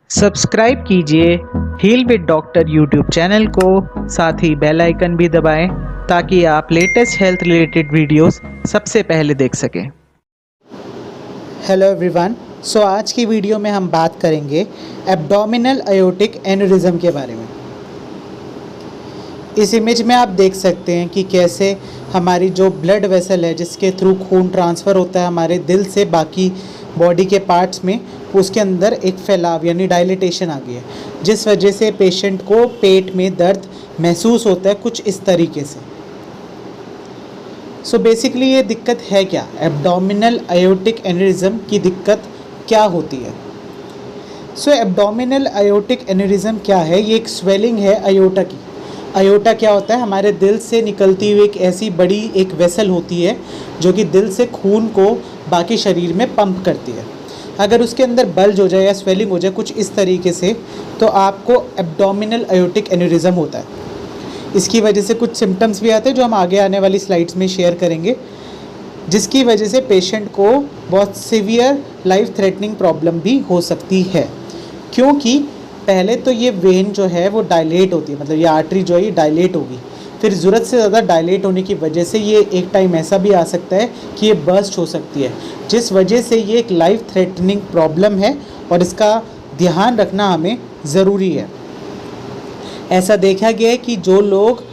Subscribe कीजिए heal with doctor YouTube channel को, साथ ही बेल आइकन भी दबाएं ताकि आप लेटेस्ट हेल्थ रिलेटेड वीडियोस सबसे पहले देख सकें। Hello everyone. आज की वीडियो में हम बात करेंगे एब्डोमिनल अयोर्टिक एन्यूरिज्म के बारे में। इस इमेज में आप देख सकते हैं कि कैसे हमारी जो ब्लड वेसल है जिसके थ्रू खून ट्रांसफ़र होता है हमारे दिल से बाकी बॉडी के पार्ट्स में, उसके अंदर एक फैलाव यानी डायलिटेशन आ गई है, जिस वजह से पेशेंट को पेट में दर्द महसूस होता है कुछ इस तरीके से। बेसिकली ये दिक्कत है क्या? एब्डोमिनल अयोर्टिक एन्यूरिज्म की दिक्कत क्या होती है? एब्डोमिनल अयोर्टिक एन्यूरिज्म क्या है? ये एक स्वेलिंग है अयोर्टा की। अयोर्टा क्या होता है? हमारे दिल से निकलती हुई एक ऐसी बड़ी एक वेसल होती है जो कि दिल से खून को बाकी शरीर में पंप करती है। अगर उसके अंदर बल्ज हो जाए या स्वेलिंग हो जाए कुछ इस तरीके से, तो आपको एब्डोमिनल अयोर्टिक एन्यूरिज्म होता है। इसकी वजह से कुछ सिम्टम्स भी आते हैं जो हम आगे आने वाली स्लाइड्स में शेयर करेंगे, जिसकी वजह से पेशेंट को बहुत सीवियर लाइफ थ्रेटनिंग प्रॉब्लम भी हो सकती है। क्योंकि पहले तो ये वेन जो है वो डायलेट होती है, मतलब ये आर्टरी जो है ये डायलेट होगी, फिर ज़रूरत से ज़्यादा डायलेट होने की वजह से ये एक टाइम ऐसा भी आ सकता है कि ये बर्स्ट हो सकती है, जिस वजह से ये एक लाइफ थ्रेटनिंग प्रॉब्लम है और इसका ध्यान रखना हमें ज़रूरी है। ऐसा देखा गया है कि जो लोग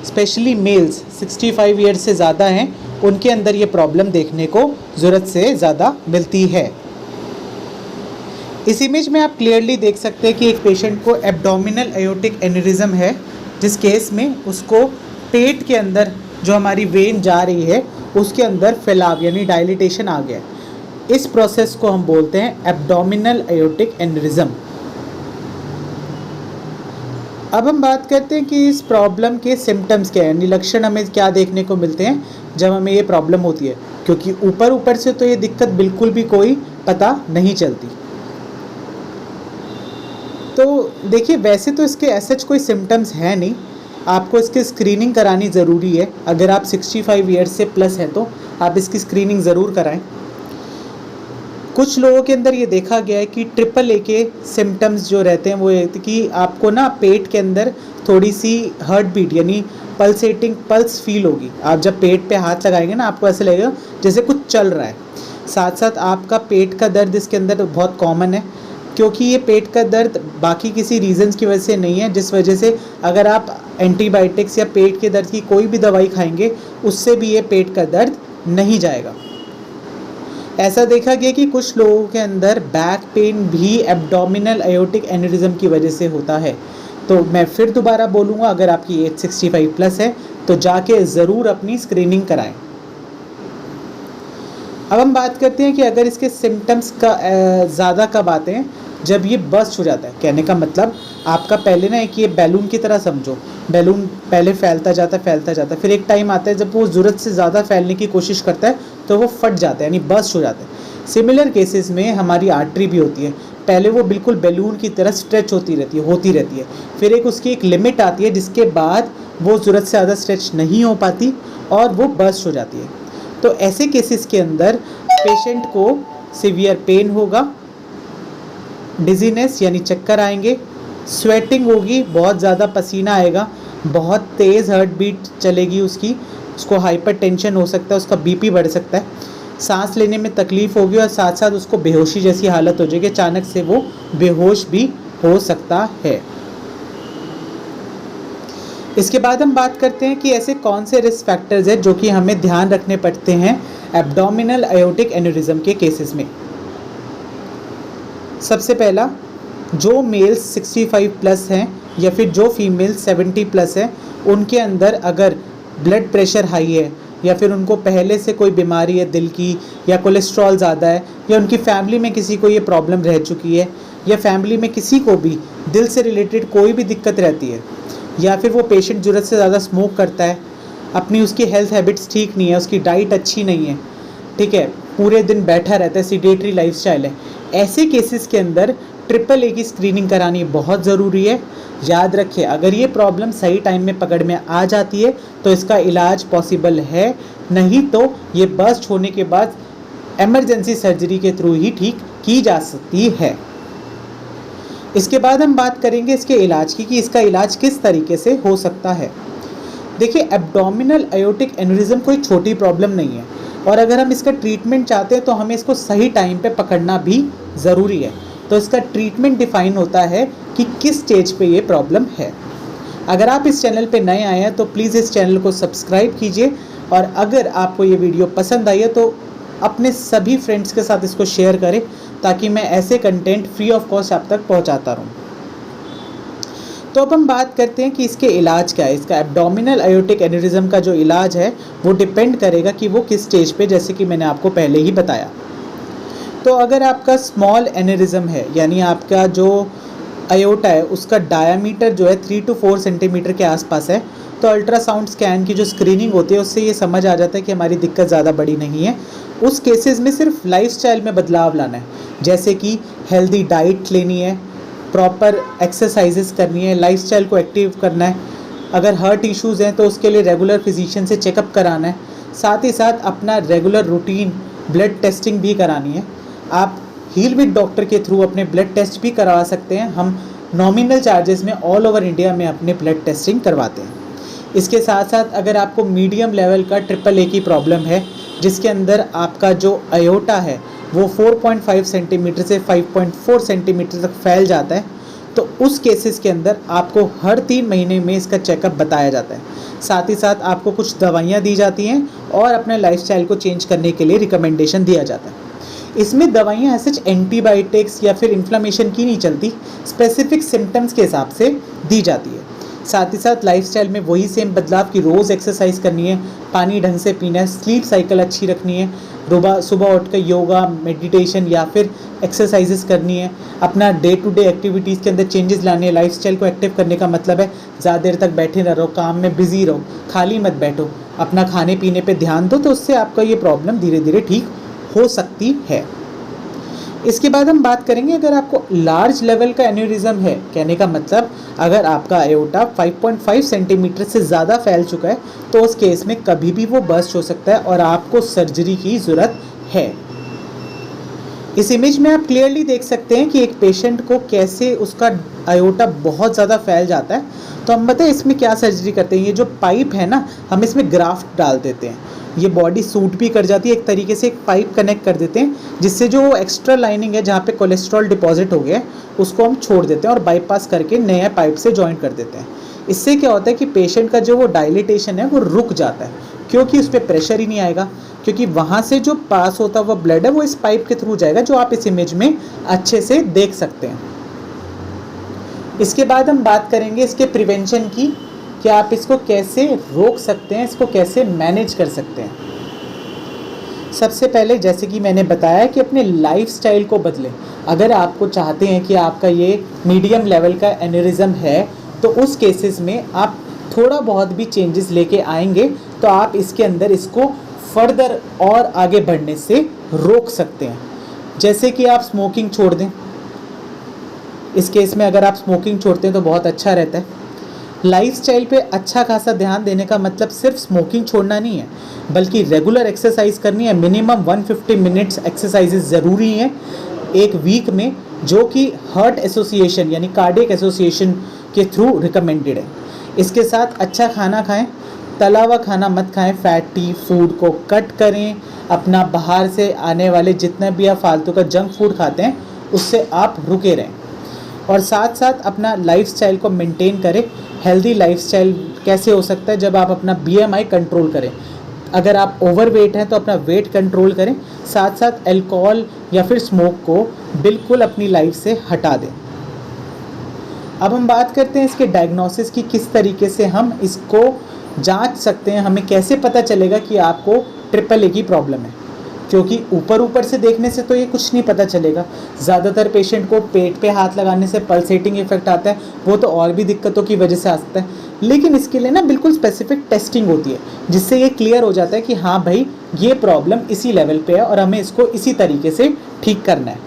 स्पेशली मेल्स 65 ईयर्स से ज़्यादा हैं उनके अंदर ये प्रॉब्लम देखने को ज़रूरत से ज़्यादा मिलती है। इस इमेज में आप क्लियरली देख सकते हैं कि एक पेशेंट को एब्डोमिनल अयोर्टिक एन्यूरिज्म है, जिस केस में उसको पेट के अंदर जो हमारी वेन जा रही है उसके अंदर फैलाव यानी डायलिटेशन आ गया। इस प्रोसेस को हम बोलते हैं एब्डोमिनल अयोर्टिक एन्यूरिज्म। अब हम बात करते हैं कि इस प्रॉब्लम के सिम्टम्स क्या है, यानी लक्षण हमें क्या देखने को मिलते हैं जब हमें ये प्रॉब्लम होती है, क्योंकि ऊपर से तो ये दिक्कत बिल्कुल भी कोई पता नहीं चलती। तो देखिए, वैसे तो इसके ऐसे कोई सिम्टम्स है नहीं, आपको इसकी स्क्रीनिंग करानी ज़रूरी है। अगर आप 65 ईयर्स से प्लस है तो आप इसकी स्क्रीनिंग ज़रूर कराएं। कुछ लोगों के अंदर ये देखा गया है कि ट्रिपल ए के सिम्टम्स जो रहते हैं वो ये कि आपको ना पेट के अंदर थोड़ी सी हार्ट बीट यानी पल्सेटिंग पल्स फील होगी। आप जब पेट पे हाथ लगाएंगे ना आपको ऐसे लगेगा जैसे कुछ चल रहा है। साथ साथ आपका पेट का दर्द इसके अंदर बहुत कॉमन है, क्योंकि ये पेट का दर्द बाकी किसी रीज़न्स की वजह से नहीं है, जिस वजह से अगर आप एंटीबायोटिक्स या पेट के दर्द की कोई भी दवाई खाएंगे उससे भी ये पेट का दर्द नहीं जाएगा। ऐसा देखा गया कि कुछ लोगों के अंदर बैक पेन भी एब्डोमिनल अयोर्टिक एन्यूरिज्म की वजह से होता है। तो मैं फिर दोबारा बोलूँगा, अगर आपकी एज 65 प्लस है तो जाके ज़रूर अपनी स्क्रीनिंग कराएं। अब हम बात करते हैं कि अगर इसके सिम्टम्स का ज़्यादा कब आते हैं, जब ये बर्स्ट हो जाता है। कहने का मतलब आपका पहले ना एक ये बैलून की तरह समझो, बैलून पहले फैलता जाता है, फिर एक टाइम आता है जब वो ज़रूरत से ज़्यादा फैलने की कोशिश करता है तो वो फट जाता है यानी बर्स्ट हो जाता है। सिमिलर केसेस में हमारी आर्टरी भी होती है, पहले वो बिल्कुल बैलून की तरह स्ट्रेच होती रहती है, फिर उसकी एक लिमिट आती है जिसके बाद वो ज़रूरत से ज़्यादा स्ट्रेच नहीं हो पाती और वो बर्स्ट हो जाती है। तो ऐसे केसेस के अंदर पेशेंट को सीवियर पेन होगा, डिजीनेस यानी चक्कर आएंगे, स्वेटिंग होगी, बहुत ज़्यादा पसीना आएगा, बहुत तेज़ हार्ट बीट चलेगी उसको हाइपरटेंशन हो सकता है, उसका बीपी बढ़ सकता है, सांस लेने में तकलीफ़ होगी और साथ साथ उसको बेहोशी जैसी हालत हो जाएगी, अचानक से वो बेहोश भी हो सकता है। इसके बाद हम बात करते हैं कि ऐसे कौन से रिस्क फैक्टर्स हैं जो कि हमें ध्यान रखने पड़ते हैं एब्डोमिनल अयोर्टिक एन्यूरिज्म के केसेस में। सबसे पहला, जो मेल्स 65 प्लस हैं या फिर जो फीमेल्स 70 प्लस हैं उनके अंदर अगर ब्लड प्रेशर हाई है या फिर उनको पहले से कोई बीमारी है दिल की, या कोलेस्ट्रॉल ज़्यादा है, या उनकी फैमिली में किसी को ये प्रॉब्लम रह चुकी है, या फैमिली में किसी को भी दिल से रिलेटेड कोई भी दिक्कत रहती है, या फिर वो पेशेंट ज़रूरत से ज़्यादा स्मोक करता है, अपनी उसकी हेल्थ हैबिट्स ठीक नहीं है, उसकी डाइट अच्छी नहीं है, ठीक है, पूरे दिन बैठा रहता है, सीडेटरी लाइफस्टाइल है, ऐसे केसेस के अंदर ट्रिपल ए की स्क्रीनिंग करानी बहुत ज़रूरी है। याद रखिए, अगर ये प्रॉब्लम सही टाइम में पकड़ में आ जाती है तो इसका इलाज पॉसिबल है, नहीं तो ये बर्स्ट होने के बाद इमरजेंसी सर्जरी के थ्रू ही ठीक की जा सकती है। इसके बाद हम बात करेंगे इसके इलाज की कि इसका इलाज किस तरीके से हो सकता है। देखिए, एब्डोमिनल अयोटिक एन्युरिज्म कोई छोटी प्रॉब्लम नहीं है, और अगर हम इसका ट्रीटमेंट चाहते हैं तो हमें इसको सही टाइम पे पकड़ना भी ज़रूरी है। तो इसका ट्रीटमेंट डिफाइन होता है कि किस स्टेज पे ये प्रॉब्लम है। अगर आप इस चैनल पे नए आए हैं तो प्लीज़ इस चैनल को सब्सक्राइब कीजिए, और अगर आपको ये वीडियो पसंद आई है तो अपने सभी फ्रेंड्स के साथ इसको शेयर करें, ताकि मैं ऐसे कंटेंट फ्री ऑफ कॉस्ट आप तक पहुंचाता रहूं। तो अब हम बात करते हैं कि इसके इलाज क्या है। इसका एब्डोमिनल अयोटिक एन्युरिज्म का जो इलाज है वो डिपेंड करेगा कि वो किस स्टेज पे, जैसे कि मैंने आपको पहले ही बताया। तो अगर आपका स्मॉल एन्युरिज्म है, यानी आपका जो अयोटा है उसका डायामीटर जो है 3 to 4 सेंटीमीटर के आसपास है, तो अल्ट्रासाउंड स्कैन की जो स्क्रीनिंग होती है उससे ये समझ आ जाता है कि हमारी दिक्कत ज़्यादा बड़ी नहीं है। उस केसेस में सिर्फ लाइफस्टाइल में बदलाव लाना है, जैसे कि हेल्दी डाइट लेनी है, प्रॉपर एक्सरसाइजेस करनी है, लाइफस्टाइल को एक्टिव करना है। अगर हार्ट इश्यूज़ हैं तो उसके लिए रेगुलर फिजिशियन से चेकअप कराना है। साथ ही साथ अपना रेगुलर रूटीन ब्लड टेस्टिंग भी करानी है। आप हील विद डॉक्टर के थ्रू अपने ब्लड टेस्ट भी करवा सकते हैं। हम नॉमिनल चार्जेस में ऑल ओवर इंडिया में अपने ब्लड टेस्टिंग करवाते हैं। इसके साथ साथ अगर आपको मीडियम लेवल का AAA की प्रॉब्लम है, जिसके अंदर आपका जो अयोटा है वो 4.5 सेंटीमीटर से 5.4 सेंटीमीटर तक फैल जाता है, तो उस केसेस के अंदर आपको हर 3 महीने में इसका चेकअप बताया जाता है। साथ ही साथ आपको कुछ दवाइयाँ दी जाती हैं और अपने लाइफस्टाइल को चेंज करने के लिए रिकमेंडेशन दिया जाता है। इसमें दवाइयाँ ऐसे एंटीबायोटिक्स या फिर इन्फ्लेमेशन की नहीं चलती, स्पेसिफिक सिम्टम्स के हिसाब से दी जाती है। साथ ही साथ लाइफस्टाइल में वही सेम बदलाव कि रोज़ एक्सरसाइज करनी है, पानी ढंग से पीना है, स्लीप साइकिल अच्छी रखनी है, सुबह उठ कर योगा, मेडिटेशन या फिर एक्सरसाइजेस करनी है, अपना डे टू डे एक्टिविटीज़ के अंदर चेंजेस लाने हैं। लाइफस्टाइल को एक्टिव करने का मतलब है ज़्यादा देर तक बैठे ना रहो, काम में बिजी रहो, खाली मत बैठो, अपना खाने पीने पे ध्यान दो, तो उससे आपका ये प्रॉब्लम धीरे धीरे ठीक हो सकती है। इसके बाद हम बात करेंगे अगर आपको लार्ज लेवल का एन्युरिज्म है, कहने का मतलब अगर आपका अयोटा 5.5 सेंटीमीटर से ज़्यादा फैल चुका है, तो उस केस में कभी भी वो बर्स्ट हो सकता है और आपको सर्जरी की ज़रूरत है। इस इमेज में आप क्लियरली देख सकते हैं कि एक पेशेंट को कैसे उसका अयोटा बहुत ज़्यादा फैल जाता है। तो हम बताएं इसमें क्या सर्जरी करते हैं। ये जो पाइप है ना, हम इसमें ग्राफ्ट डाल देते हैं, ये बॉडी सूट भी कर जाती है, एक तरीके से एक पाइप कनेक्ट कर देते हैं, जिससे जो एक्स्ट्रा लाइनिंग है जहाँ पे कोलेस्ट्रॉल डिपॉजिट हो गया है उसको हम छोड़ देते हैं और बाईपास करके नया पाइप से जॉइंट कर देते हैं। इससे क्या होता है कि पेशेंट का जो वो डायलिटेशन है वो रुक जाता है, क्योंकि उस पर प्रेशर ही नहीं आएगा, क्योंकि वहाँ से जो पास होता हुआ ब्लड है वो इस पाइप के थ्रू जाएगा, जो आप इस इमेज में अच्छे से देख सकते हैं। इसके बाद हम बात करेंगे इसके प्रिवेंशन की, कि आप इसको कैसे रोक सकते हैं, इसको कैसे मैनेज कर सकते हैं। सबसे पहले जैसे कि मैंने बताया कि अपने लाइफस्टाइल को बदलें। अगर आपको चाहते हैं कि आपका ये मीडियम लेवल का एन्युरिज्म है, तो उस केसेस में आप थोड़ा बहुत भी चेंजेस लेके आएंगे तो आप इसके अंदर इसको फर्दर और आगे बढ़ने से रोक सकते हैं। जैसे कि आप स्मोकिंग छोड़ दें। इस केस में अगर आप स्मोकिंग छोड़ते हैं तो बहुत अच्छा रहता है। लाइफस्टाइल पे अच्छा खासा ध्यान देने का मतलब सिर्फ स्मोकिंग छोड़ना नहीं है, बल्कि रेगुलर एक्सरसाइज करनी है। मिनिमम 150 मिनट्स एक्सरसाइजेज ज़रूरी हैं एक वीक में, जो कि हार्ट एसोसिएशन यानी कार्डियक एसोसिएशन के थ्रू रिकमेंडेड है। इसके साथ अच्छा खाना खाएं, तला हुआ खाना मत खाएं, फैटी फूड को कट करें, अपना बाहर से आने वाले जितना भी आप फालतू का जंक फूड खाते हैं उससे आप रुके रहें, और साथ साथ अपना लाइफस्टाइल को मेंटेन करें। हेल्दी लाइफस्टाइल कैसे हो सकता है, जब आप अपना BMI कंट्रोल करें। अगर आप ओवरवेट हैं तो अपना वेट कंट्रोल करें, साथ साथ अल्कोहल या फिर स्मोक को बिल्कुल अपनी लाइफ से हटा दें। अब हम बात करते हैं इसके डायग्नोसिस की, किस तरीके से हम इसको जांच सकते हैं, हमें कैसे पता चलेगा कि आपको AAA की प्रॉब्लम है। क्योंकि ऊपर से देखने से तो ये कुछ नहीं पता चलेगा। ज़्यादातर पेशेंट को पेट पे हाथ लगाने से पल्सेटिंग इफेक्ट आता है, वो तो और भी दिक्कतों की वजह से आता है। लेकिन इसके लिए ना बिल्कुल स्पेसिफिक टेस्टिंग होती है, जिससे ये क्लियर हो जाता है कि हाँ भाई ये प्रॉब्लम इसी लेवल पे है और हमें इसको इसी तरीके से ठीक करना है।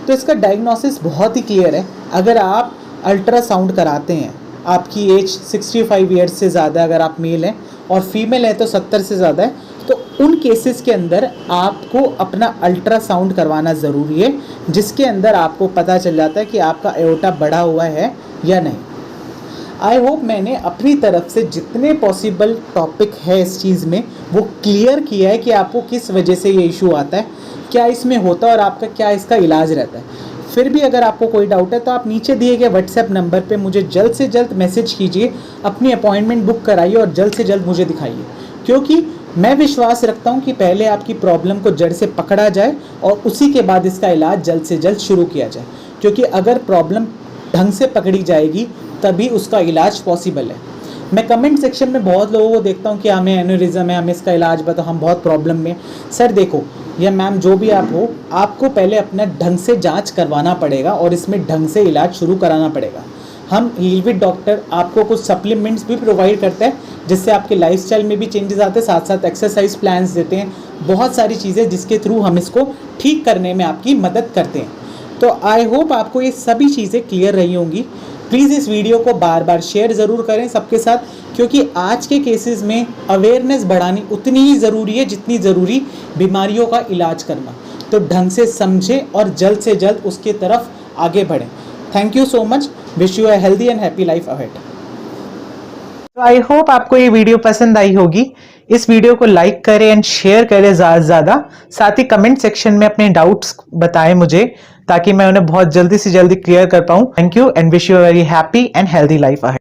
तो इसका डायग्नोसिस बहुत ही क्लियर है। अगर आप अल्ट्रासाउंड कराते हैं, आपकी एज 65 ईयर्स से ज़्यादा, अगर आप मेल हैं और फीमेल है तो 70 से ज़्यादा है, तो उन केसेस के अंदर आपको अपना अल्ट्रासाउंड करवाना ज़रूरी है, जिसके अंदर आपको पता चल जाता है कि आपका एओर्टा बढ़ा हुआ है या नहीं। आई होप मैंने अपनी तरफ से जितने पॉसिबल टॉपिक है इस चीज़ में वो क्लियर किया है कि आपको किस वजह से ये इशू आता है, क्या इसमें होता है और आपका क्या इसका इलाज रहता है। फिर भी अगर आपको कोई डाउट है तो आप नीचे दिए गए व्हाट्सएप नंबर पे मुझे जल्द से जल्द मैसेज कीजिए, अपनी अपॉइंटमेंट बुक कराइए और जल्द से जल्द मुझे दिखाइए, क्योंकि मैं विश्वास रखता हूँ कि पहले आपकी प्रॉब्लम को जड़ से पकड़ा जाए और उसी के बाद इसका इलाज जल्द से जल्द शुरू किया जाए, क्योंकि अगर प्रॉब्लम ढंग से पकड़ी जाएगी तभी उसका इलाज पॉसिबल है। मैं कमेंट सेक्शन में बहुत लोगों को देखता हूँ कि हमें एन्यूरिज्म है, हमें इसका इलाज बताओ, हम बहुत प्रॉब्लम में। सर देखो, या मैम जो भी आप हो, आपको पहले अपना ढंग से जांच करवाना पड़ेगा और इसमें ढंग से इलाज शुरू कराना पड़ेगा। हम हील विद डॉक्टर आपको कुछ सप्लीमेंट्स भी प्रोवाइड करते हैं, जिससे आपके लाइफस्टाइल में भी चेंजेस आते हैं, साथ साथ एक्सरसाइज प्लान्स देते हैं, बहुत सारी चीज़ें जिसके थ्रू हम इसको ठीक करने में आपकी मदद करते हैं। तो आई होप आपको ये सभी चीज़ें क्लियर रही होंगी। प्लीज़ इस वीडियो को बार बार शेयर ज़रूर करें सबके साथ, क्योंकि आज के केसेस में अवेयरनेस बढ़ानी उतनी ही ज़रूरी है जितनी ज़रूरी बीमारियों का इलाज करना। तो ढंग से समझें और जल्द से जल्द उसके तरफ आगे बढ़ें। Thank you so much. Wish you a healthy and happy life ahead. तो आई होप आपको ये वीडियो पसंद आई होगी। इस वीडियो को लाइक करें एंड शेयर करें ज़्यादा से ज़्यादा। साथ ही कमेंट सेक्शन में अपने डाउट्स बताएं मुझे, ताकि मैं उन्हें बहुत जल्दी से जल्दी क्लियर कर पाऊँ। Thank you and wish you a very happy and healthy life ahead.